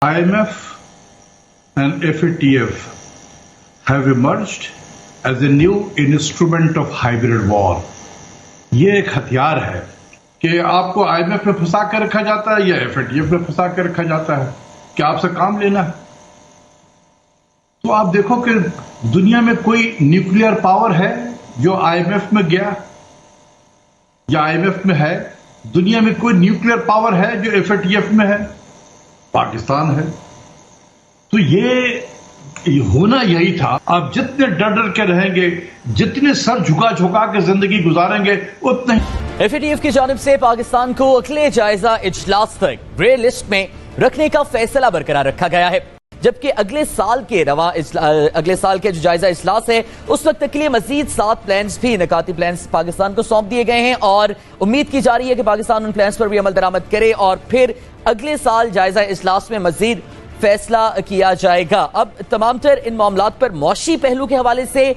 IMF and FATF have emerged as a new instrument of hybrid war. یہ ایک ہتھیار ہے کہ آپ کو IMF میں پھنسا کے رکھا جاتا ہے یا FATF میں پھنسا کے رکھا جاتا ہے کہ آپ سے کام لینا ہے. تو آپ دیکھو کہ دنیا میں کوئی نیوکلیئر پاور ہے جو IMF میں گیا یا IMF میں ہے. دنیا میں کوئی نیوکلیئر پاور ہے جو FATF میں ہے. پاکستان ہے. تو یہ ہونا یہی تھا. آپ جتنے ڈر ڈر کے رہیں گے، جتنے سر جھکا جھکا کے زندگی گزاریں گے، اتنے FATF کی جانب سے پاکستان کو اگلے جائزہ اجلاس تک گرے لسٹ میں رکھنے کا فیصلہ برقرار رکھا گیا ہے، جبکہ اگلے سال کے جو جائزہ اجلاس ہے اس وقت تک کے لیے مزید 7 پلانز بھی نکاتی پلانز پاکستان کو سونپ دیے گئے ہیں، اور امید کی جا رہی ہے کہ پاکستان ان پلانز پر بھی عمل درآمد کرے اور پھر اگلے سال جائزہ اجلاس میں مزید فیصلہ کیا جائے گا. اب تمام تر ان معاملات پر معاشی پہلو کے حوالے سے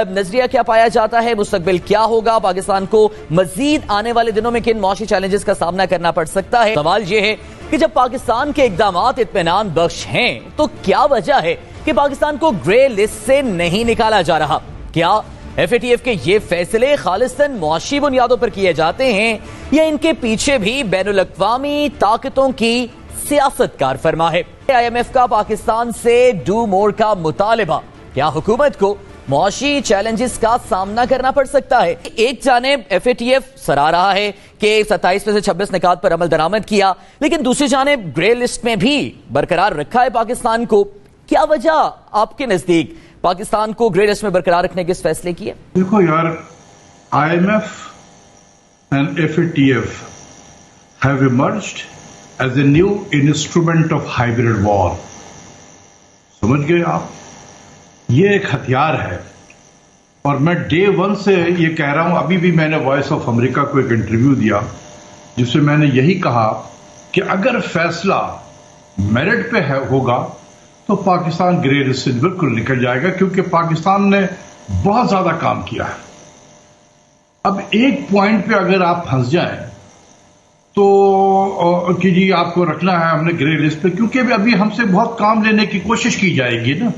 نظریہ کیا پایا جاتا ہے، مستقبل کیا ہوگا، پاکستان کو مزید آنے والے دنوں میں کن معاشی چیلنجز کا سامنا کرنا پڑ سکتا ہے. سوال یہ ہے کہ جب پاکستان کے اقدامات اطمینان بخش ہیں تو کیا وجہ ہے کہ پاکستان کو گرے لسٹ سے نہیں نکالا جا رہا؟ کیا FATF کے یہ فیصلے خالصتاً معاشی بنیادوں پر کیے جاتے ہیں یا ان کے پیچھے بھی بین الاقوامی طاقتوں کی سیاست کار فرما ہے؟ IMF کا پاکستان سے ڈو مور کا مطالبہ کیا حکومت کو معاشی چیلنجز کا سامنا کرنا پڑ سکتا ہے؟ ایک جانب FATF سراہ رہا ہے کہ 27 میں سے 26 نکات پر عمل درآمد کیا، لیکن دوسری جانب گرے لسٹ میں بھی برقرار رکھا ہے پاکستان کو. کیا وجہ آپ کے نزدیک پاکستان کو گرے لسٹ میں برقرار رکھنے کے اس فیصلے کی ہے؟ دیکھو یار، IMF and FATF have emerged as a new instrument of hybrid war. سمجھ گئے آپ؟ یہ ایک ہتھیار ہے، اور میں ڈے 1 سے یہ کہہ رہا ہوں. ابھی بھی میں نے وائس آف امریکہ کو ایک انٹرویو دیا جس میں میں نے یہی کہا کہ اگر فیصلہ میرٹ پہ ہوگا تو پاکستان گرے لسٹ سے بالکل نکل جائے گا، کیونکہ پاکستان نے بہت زیادہ کام کیا ہے. اب ایک پوائنٹ پہ اگر آپ پھنس جائیں تو کہ جی آپ کو رکھنا ہے ہم نے گرے لسٹ پہ، کیونکہ ابھی ہم سے بہت کام لینے کی کوشش کی جائے گی نا.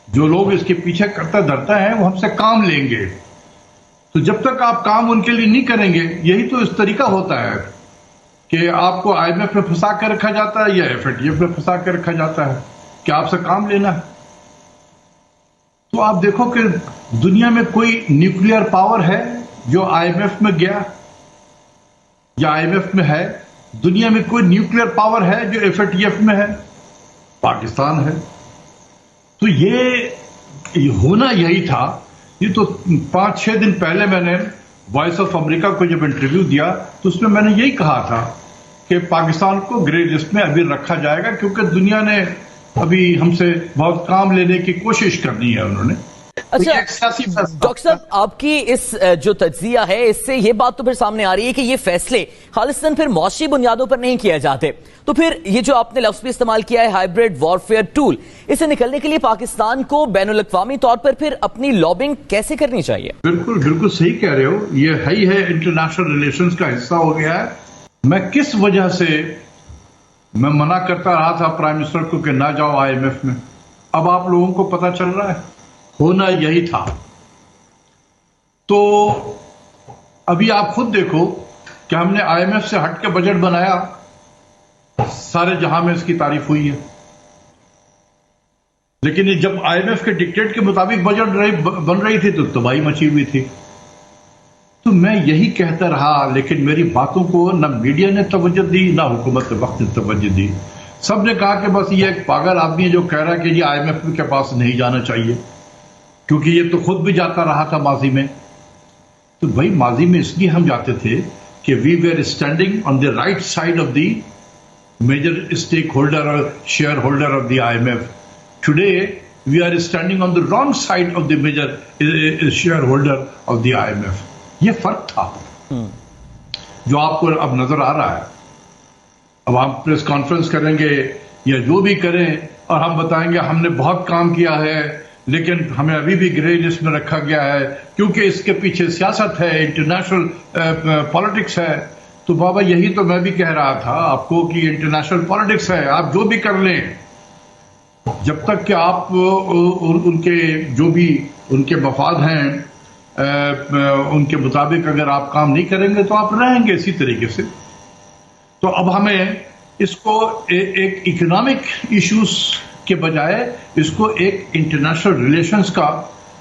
جو لوگ اس کے پیچھے کرتا دھرتا ہے وہ ہم سے کام لیں گے. تو جب تک آپ کام ان کے لیے نہیں کریں گے، یہی تو اس طریقہ ہوتا ہے کہ آپ کو IMF میں پھنسا کے رکھا جاتا ہے یا FATF میں پھنسا کے رکھا جاتا ہے کہ آپ سے کام لینا ہے. تو آپ دیکھو کہ دنیا میں کوئی نیوکلیئر پاور ہے جو IMF میں گیا یا IMF میں ہے. دنیا میں کوئی نیوکلیئر پاور ہے جو FATF میں ہے. پاکستان ہے. تو یہ ہونا یہی تھا. یہ تو 5-6 دن پہلے میں نے وائس آف امریکہ کو جب انٹرویو دیا تو اس میں میں نے یہی کہا تھا کہ پاکستان کو گرے لسٹ میں ابھی رکھا جائے گا، کیونکہ دنیا نے ابھی ہم سے بہت کام لینے کی کوشش کرنی ہے انہوں نے. اچھا ڈاکٹر صاحب، آپ کی اس جو تجزیہ ہے اس سے یہ بات تو پھر سامنے آ رہی ہے کہ یہ فیصلے خالصاً پھر معاشی بنیادوں پر نہیں کیے جاتے. تو پھر یہ جو آپ نے لفظ بھی استعمال کیا ہے ہائبرڈ وارفیئر ٹول، اسے نکلنے کے لیے پاکستان کو بین الاقوامی طور پر پھر اپنی لابنگ کیسے کرنی چاہیے؟ بالکل صحیح کہہ رہے ہو. یہ ہے انٹرنیشنل ریلیشنز کا حصہ ہو گیا ہے. میں کس وجہ سے میں منع کرتا رہا تھا پرائم منسٹر کو کہ نہ جاؤ IMF میں، اب آپ لوگوں کو پتہ چل رہا ہے. ہونا یہی تھا. تو ابھی آپ خود دیکھو کہ ہم نے IMF سے ہٹ کے بجٹ بنایا، سارے جہاں میں اس کی تعریف ہوئی ہے. لیکن جب IMF کے ڈکٹیٹ کے مطابق بجٹ بن رہی تھی تو تباہی مچی ہوئی تھی. تو میں یہی کہتا رہا، لیکن میری باتوں کو نہ میڈیا نے توجہ دی نہ حکومت وقت نے توجہ دی. سب نے کہا کہ بس یہ ایک پاگل آدمی ہے جو کہہ رہا ہے کہ یہ IMF کے پاس نہیں جانا چاہیے، کیونکہ یہ تو خود بھی جاتا رہا تھا ماضی میں. تو بھائی ماضی میں اس لیے ہم جاتے تھے کہ we were standing on the right side of the major stakeholder اور shareholder of the IMF. Today we are standing on the wrong side of the major shareholder of the IMF. یہ فرق تھا جو آپ کو اب نظر آ رہا ہے. اب آپ پریس کانفرنس کریں گے یا جو بھی کریں اور ہم بتائیں گے ہم نے بہت کام کیا ہے، لیکن ہمیں ابھی بھی گرے لسٹ میں رکھا گیا ہے کیونکہ اس کے پیچھے سیاست ہے، انٹرنیشنل پالیٹکس ہے. تو بابا یہی تو میں بھی کہہ رہا تھا آپ کو کہ انٹرنیشنل پالیٹکس ہے، آپ جو بھی کر لیں، جب تک کہ آپ ان کے جو بھی ان کے مفاد ہیں ان کے مطابق اگر آپ کام نہیں کریں گے تو آپ رہیں گے اسی طریقے سے. تو اب ہمیں اس کو ایک اکنامک ایشوز کے بجائے اس کو ایک انٹرنیشنل ریلیشنز کا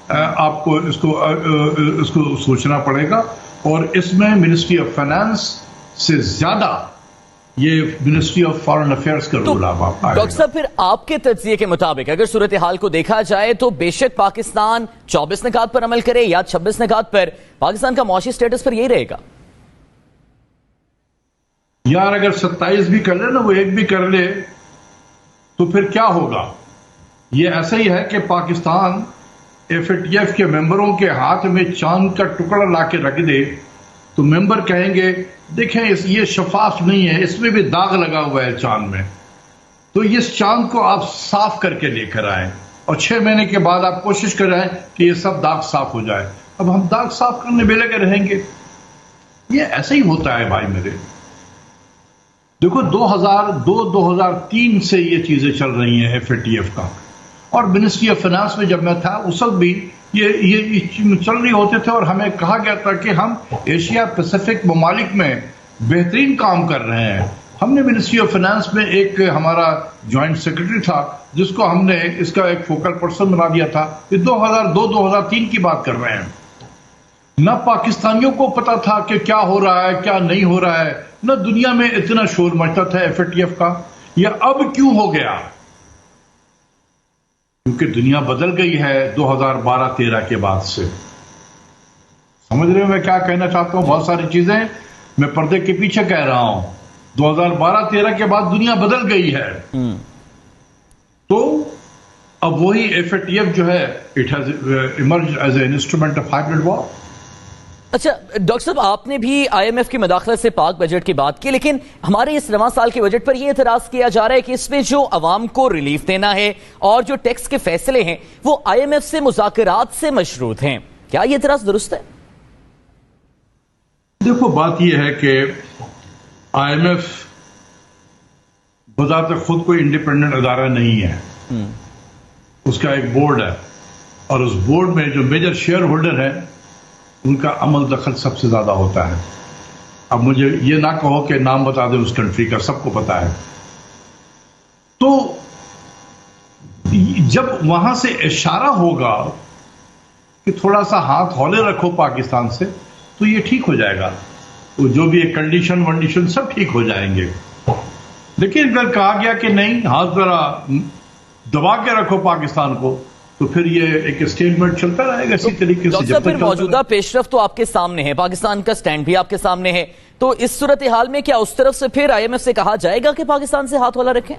آپ کو اس کو سوچنا پڑے گا، اور اس میں منسٹری آف فائنانس سے زیادہ یہ منسٹری آف فارن افیئرز کا رول آپ ڈاکٹر صاحب پھر آپ کے تجزیے کے مطابق اگر صورتحال کو دیکھا جائے تو بے شک پاکستان 24 نکات پر عمل کرے یا 26 نکات پر، پاکستان کا معاشی سٹیٹس پر یہی رہے گا. یار اگر 27 بھی کر لے نا، وہ ایک بھی کر لے تو پھر کیا ہوگا؟ یہ ایسا ہی ہے کہ پاکستان FATF کے ممبروں کے ہاتھ میں چاند کا ٹکڑا لا کے رکھ دے تو ممبر کہیں گے دیکھیں یہ شفاف نہیں ہے، اس میں بھی داغ لگا ہوا ہے چاند میں، تو اس چاند کو آپ صاف کر کے لے کر آئیں، اور 6 مہینے کے بعد آپ کوشش کریں کہ یہ سب داغ صاف ہو جائے. اب ہم داغ صاف کرنے میں لگے رہیں گے. یہ ایسا ہی ہوتا ہے بھائی میرے. دیکھو 2002-2003 سے یہ چیزیں چل رہی ہیں FATF کا، اور منسٹری آف فائنانس میں جب میں تھا اس وقت بھی یہ چل رہی ہوتے تھے، اور ہمیں کہا گیا تھا کہ ہم ایشیا پیسیفک ممالک میں بہترین کام کر رہے ہیں. ہم نے منسٹری آف فائنانس میں ایک ہمارا جوائنٹ سیکرٹری تھا جس کو ہم نے اس کا ایک فوکل پرسن بنا دیا تھا. یہ 2002-2003 کی بات کر رہے ہیں. نہ پاکستانیوں کو پتا تھا کہ کیا ہو رہا ہے کیا نہیں ہو رہا ہے، نہ دنیا میں اتنا شور مچتا تھا FATF کا. یہ اب کیوں ہو گیا؟ کیونکہ دنیا بدل گئی ہے 2012-13 کے بعد سے. سمجھ رہے ہو میں کیا کہنا چاہتا ہوں؟ بہت ساری چیزیں میں پردے کے پیچھے کہہ رہا ہوں. 2012-13 کے بعد دنیا بدل گئی ہے. تو اب وہی FATF جو ہے it has emerged as a instrument of hybrid war. اچھا ڈاکٹر صاحب، آپ نے بھی IMF کی مداخلت سے پاک بجٹ کی بات کی، لیکن ہمارے اس رواں سال کے بجٹ پر یہ اعتراض کیا جا رہا ہے کہ اس میں جو عوام کو ریلیف دینا ہے اور جو ٹیکس کے فیصلے ہیں وہ IMF سے مذاکرات سے مشروط ہیں. کیا یہ اعتراض درست ہے؟ دیکھو بات یہ ہے کہ IMF بذات خود کوئی انڈیپینڈنٹ ادارہ نہیں ہے. اس کا ایک بورڈ ہے، اور اس بورڈ میں جو میجر شیئر ہولڈر ہیں ان کا عمل دخل سب سے زیادہ ہوتا ہے. اب مجھے یہ نہ کہو کہ نام بتا دیں اس کنٹری کا، سب کو پتا ہے. تو جب وہاں سے اشارہ ہوگا کہ تھوڑا سا ہاتھ ہولے رکھو پاکستان سے تو یہ ٹھیک ہو جائے گا. تو جو بھی کنڈیشن سب ٹھیک ہو جائیں گے. لیکن اگر کہا گیا کہ نہیں ہاتھ ذرا دبا کے رکھو پاکستان کو، تو پھر یہ ایک اسٹیٹمنٹ چلتا رہے گا اسی طریقے سے. ڈاکٹر پھر موجودہ پیش رفت تو آپ کے سامنے ہے، پاکستان کا سٹینڈ بھی آپ کے سامنے ہے، تو اس صورتحال میں کیا اس طرف سے پھر IMF سے کہا جائے گا کہ پاکستان سے ہاتھ والا رکھیں؟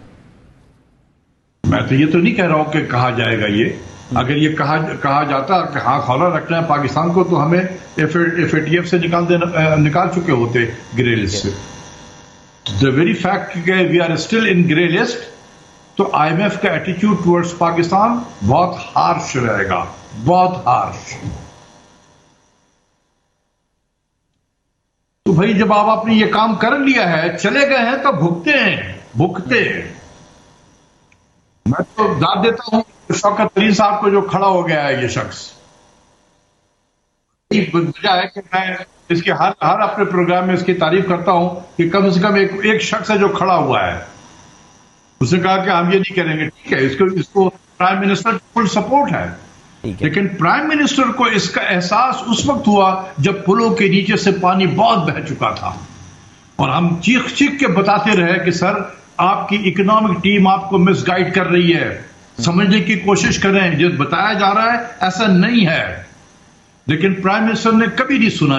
میں تو یہ تو نہیں کہہ رہا ہوں کہ کہا جائے گا. یہ اگر یہ کہا جاتا کہ ہاتھ ہولہ رکھنا ہے پاکستان کو تو ہمیں FATF سے نکال چکے ہوتے گرے لسٹ سے. دا ویری فیکٹ کہ we are still in grey list, تو IMF کا ایٹیٹیوڈ ٹورڈز پاکستان بہت ہارش رہے گا، بہت ہارش. تو بھائی جب آپ نے یہ کام کر لیا ہے، چلے گئے ہیں، تو بھگتے ہیں. میں تو داد دیتا ہوں شوکت علی صاحب کو جو کھڑا ہو گیا ہے یہ شخص. وجہ ہے کہ میں اس کے ہر اپنے پروگرام میں اس کی تعریف کرتا ہوں کہ کم سے کم ایک شخص ہے جو کھڑا ہوا ہے. اس نے کہا کہ ہم یہ نہیں کریں گے. ٹھیک ہے، اس کو پرائم منسٹر فل سپورٹ ہے، لیکن پرائم منسٹر کو اس کا احساس اس وقت ہوا جب پلوں کے نیچے سے پانی بہت بہہ چکا تھا، اور ہم چیخ کے بتاتے رہے کہ سر آپ کی اکنامک ٹیم آپ کو مس گائیڈ کر رہی ہے، سمجھنے کی کوشش کریں، جو بتایا جا رہا ہے ایسا نہیں ہے. لیکن پرائم منسٹر نے کبھی نہیں سنا،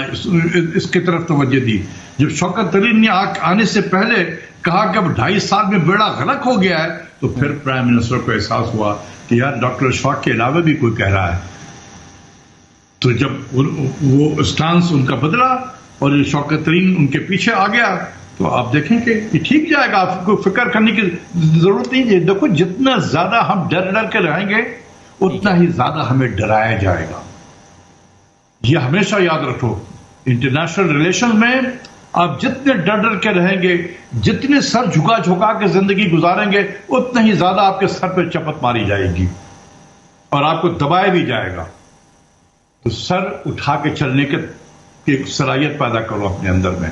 اس کی طرف توجہ دی. جب شوکت ترین نے آنے سے پہلے کہا کہ اب 2.5 سال میں بیڑا غرق ہو گیا ہے، تو پھر پرائم منسٹر کو احساس ہوا کہ یار ڈاکٹر اشفاق کے علاوہ بھی کوئی کہہ رہا ہے. تو جب وہ سٹانس ان کا بدلا اور شوکت ترین ان کے پیچھے آ گیا، تو آپ دیکھیں کہ یہ ٹھیک جائے گا. آپ کو فکر کرنے کی ضرورت نہیں ہے. دیکھو جتنا زیادہ ہم ڈر کے رہیں گے اتنا ہی زیادہ ہمیں ڈرایا جائے گا. یہ ہمیشہ یاد رکھو. انٹرنیشنل ریلیشن میں آپ جتنے ڈر ڈر کے رہیں گے، جتنے سر جھکا جھکا کے زندگی گزاریں گے، اتنا ہی زیادہ آپ کے سر پہ چپت ماری جائے گی اور آپ کو دبایا بھی جائے گا. تو سر اٹھا کے چلنے کی ایک صلاحیت پیدا کرو اپنے اندر میں.